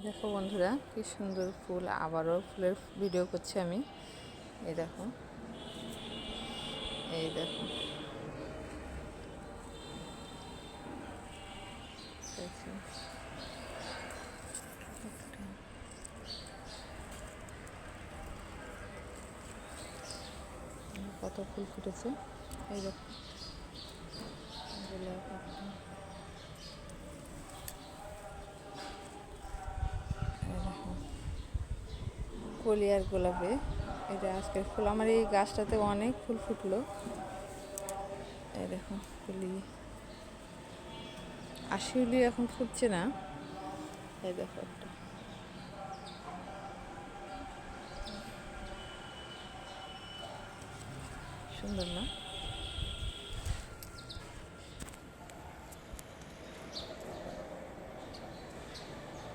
দেখো বন্ধুরা, কি সুন্দর ফুল। আবারও ফুলের ভিডিও করছি আমি। এই দেখো, এই দেখো, কত ফুল ফুটেছে। এই দেখো, গোলাপ একটা, এই দেখো, কলি আর গোলাপে। এটা আজকের ফুল। আমার এই গাছটাতে অনেক ফুল ফুটলো। এই দেখো, কলি আশিউলি এখন ফুটছে না। এই দেখো একটা, সুন্দর না?